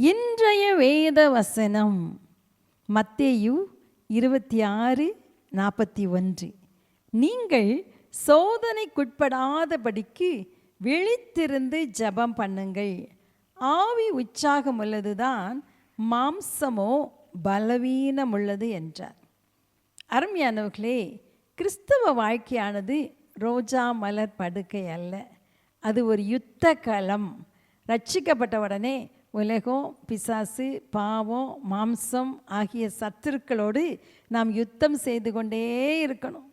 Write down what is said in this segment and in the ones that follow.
இன்றைய வேத வசனம் மத்தேயு 26:41. நீங்கள் சோதனைக்குட்படாதபடிக்கு விழித்திருந்து ஜெபம் பண்ணுங்கள். ஆவி உற்சாகம் உள்ளதுதான், மாம்சமோ பலவீனமுள்ளது என்றார். அருமையானவர்களே, கிறிஸ்தவ வாழ்க்கையானது ரோஜா மலர் படுக்கை அல்ல. அது ஒரு யுத்த களம். ரட்சிக்கப்பட்ட உடனே உலகம், பிசாசு, பாவம், மாம்சம் ஆகிய சத்துருக்களோடு நாம் யுத்தம் செய்து கொண்டே இருக்கணும்.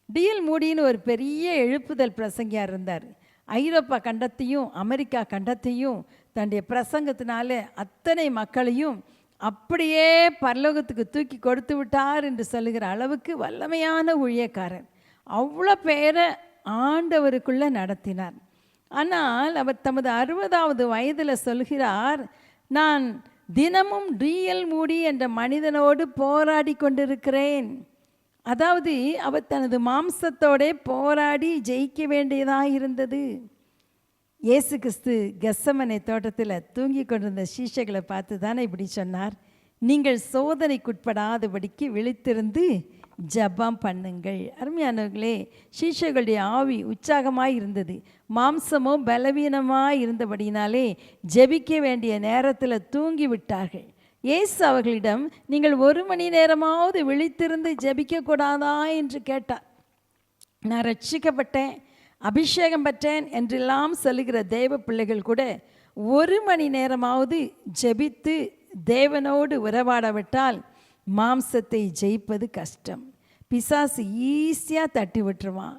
டிஎல் மூடின்னு ஒரு பெரிய எழுப்புதல் பிரசங்கியார் இருந்தார். ஐரோப்பா கண்டத்தையும் அமெரிக்கா கண்டத்தையும் தன்னுடைய பிரசங்கத்தினால அத்தனை மக்களையும் அப்படியே பரலோகத்துக்கு தூக்கி கொடுத்து விட்டார் என்று சொல்லுகிற அளவுக்கு வல்லமையான ஊழியக்காரர். அவ்வளோ பேரை ஆண்டவருக்குள்ளே நடத்தினார். ஆனால் அவர் தமது 60வது வயதில் சொல்கிறார், நான் தினமும் டிஎல் மூடி என்ற மனிதனோடு போராடி கொண்டிருக்கிறேன். அதாவது அவர் தனது மாம்சத்தோடே போராடி ஜெயிக்க வேண்டியதாக இருந்தது. இயேசு கிறிஸ்து கெத்செமனே தோட்டத்தில் தூங்கி கொண்டிருந்த சீஷைகளை பார்த்து தானே இப்படி சொன்னார், நீங்கள் சோதனைக்குட்படாதபடிக்கு விழித்திருந்து ஜெபம் பண்ணுங்கள். அருமையானவர்களே, சீஷர்களுடைய ஆவி உற்சாகமாக இருந்தது, மாம்சமோ பலவீனமாக இருந்தபடினாலே ஜெபிக்க வேண்டிய நேரத்தில் தூங்கி விட்டார்கள். இயேசு அவர்களிடம், நீங்கள் 1 மணி நேரமாவது விழித்திருந்து ஜெபிக்கக்கூடாதா என்று கேட்டார். நான் ரட்சிக்கப்பட்டேன், அபிஷேகம் பெற்றேன் என்றெல்லாம் சொல்லுகிற தேவ பிள்ளைகள் கூட 1 மணி நேரமாவது ஜெபித்து தேவனோடு உறவாடவிட்டால் மாம்சத்தை ஜெயிப்பது கஷ்டம். பிசாசு ஈஸியாக தட்டி விட்டுருவான்.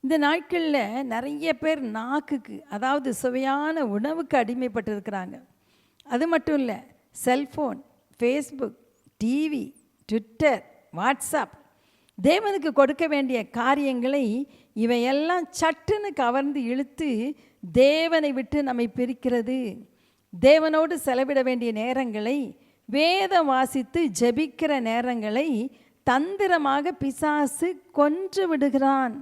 இந்த நாட்களில் நிறைய பேர் நாக்குக்கு, அதாவது சுவையான உணவுக்கு அடிமைப்பட்டு இருக்கிறாங்க. அது மட்டும் இல்லை, cellphone, Facebook, TV, Twitter, WhatsApp, தேவனுக்கு கொடுக்க வேண்டிய காரியங்களை இவையெல்லாம் சட்டுன்னு கவர்ந்து இழுத்து தேவனை விட்டு நம்மை பிரிக்கிறது. தேவனோடு செலவிட வேண்டிய நேரங்களை, வேதம் வாசித்து ஜெபிக்கிற நேரங்களை தந்திரமாக பிசாசு கொன்று விடுகிறான்.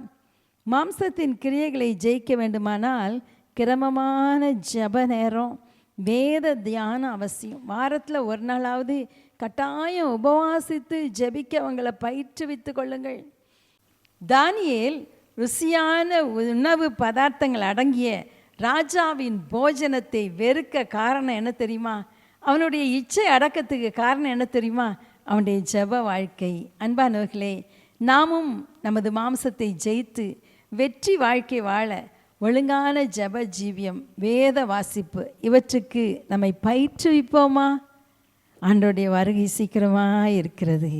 மாம்சத்தின் கிரியைகளை ஜெயிக்க வேண்டுமானால் கிரமமான ஜெப நேரம், வேத தியானம் அவசியம். வாரத்தில் 1 நாளாவது கட்டாயம் உபவாசித்து ஜெபிக்க அவங்களை பயிற்றுவித்து கொள்ளுங்கள். தானியேல் ருசியான உணவு பதார்த்தங்கள் அடங்கிய ராஜாவின் போஜனத்தை வெறுக்க காரணம் என்ன தெரியுமா? அவனுடைய இச்சை அடக்கத்துக்கு காரணம் என்ன தெரியுமா? அவனுடைய ஜெப வாழ்க்கை. அன்பானவர்களே, நாமும் நமது மாம்சத்தை ஜெயித்து வெற்றி வாழ்க்கை வாழ ஒழுங்கான ஜெப ஜீவியம், வேத வாசிப்பு, இவற்றுக்கு நம்மை பயிற்றுவிப்போமா? ஆண்டவருடைய வருகை சீக்கிரமாக இருக்கிறது.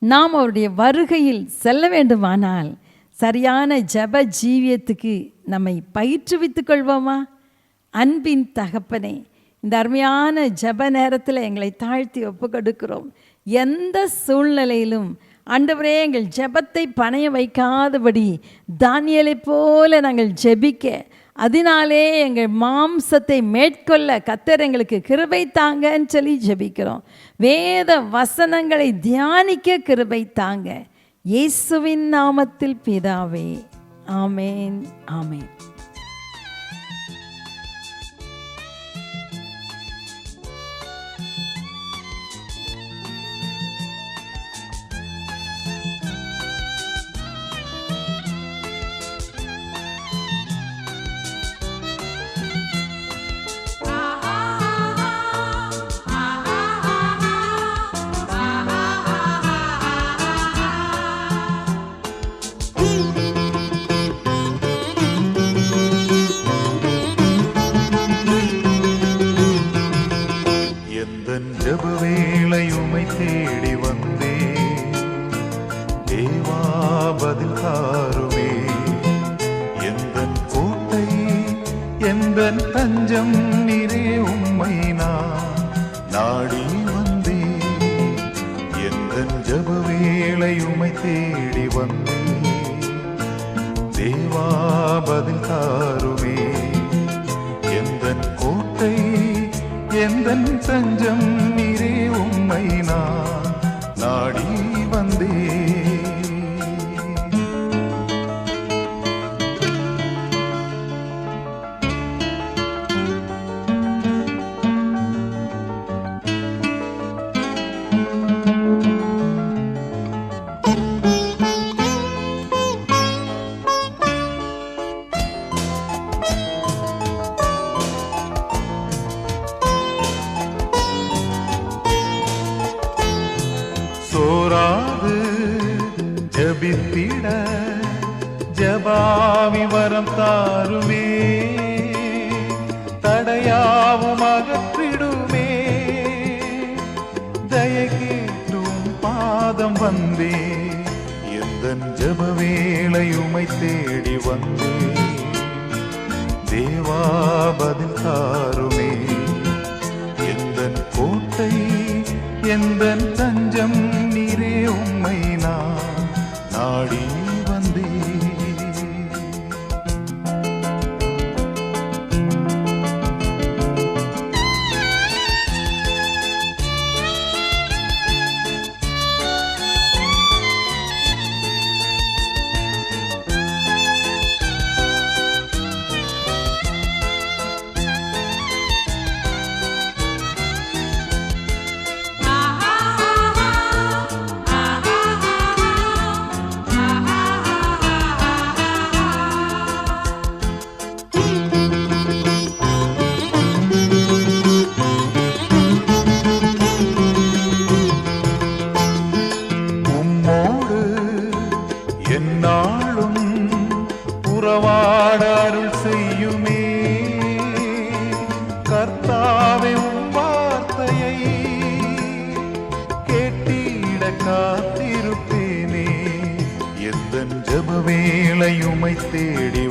நாம் அவருடைய வருகையில் செல்ல வேண்டுமானால் சரியான ஜெப ஜீவியத்துக்கு நம்மை பயிற்றுவித்து கொள்வோமா? அன்பின் தகப்பனே, இந்த அருமையான ஜெப நேரத்தில் எங்களை தாழ்த்தி ஒப்பு கொடுக்கிறோம். எந்த சூழ்நிலையிலும் ஆண்டவரே, எங்கள் ஜெபத்தை பணைய வைக்காதபடி தானியேலை போல நாங்கள் ஜெபிக்க, அதனாலே எங்கள் மாம்சத்தை மேற்கொள்ள கர்த்தர் எங்களுக்கு கிருபை தாங்கன்னு சொல்லி ஜெபிக்கிறோம். வேத வசனங்களை தியானிக்க கிருபை தாங்க. இயேசுவின் நாமத்தில் பிதாவே, ஆமேன், ஆமேன். தஞ்சம் நீரே, உம்மை நான் நாடி வந்தே. எந்தன் ஜெப வேளை உம்மை தேடி வந்தே. தேவா பதில் தாருமே. எந்தன் கோட்டை, எந்தன் தஞ்சம் நீரே, உம்மை நான் நாடி வந்தே. ஜெபித்திட ஜபாவி வரம் தாருமே, தடையாவும் அகற்றிடுமே. தயை கேட்டும் பாதம் வந்தே, எந்தன் ஜப வேளை உமை தேடி வந்தே. தேவா பதில் தாருமே, எந்தன் கோட்டை எந்தன் தஞ்சம் நீரே, உம்மை நான் நாடி வந்தே. என்னாலும் உறவாட அருள் செய்யுமே. கர்த்தாவே உம் வார்த்தையை கேட்டிட காத்திருப்பேனே. எந்தன் ஜப வேளை உமை தேடி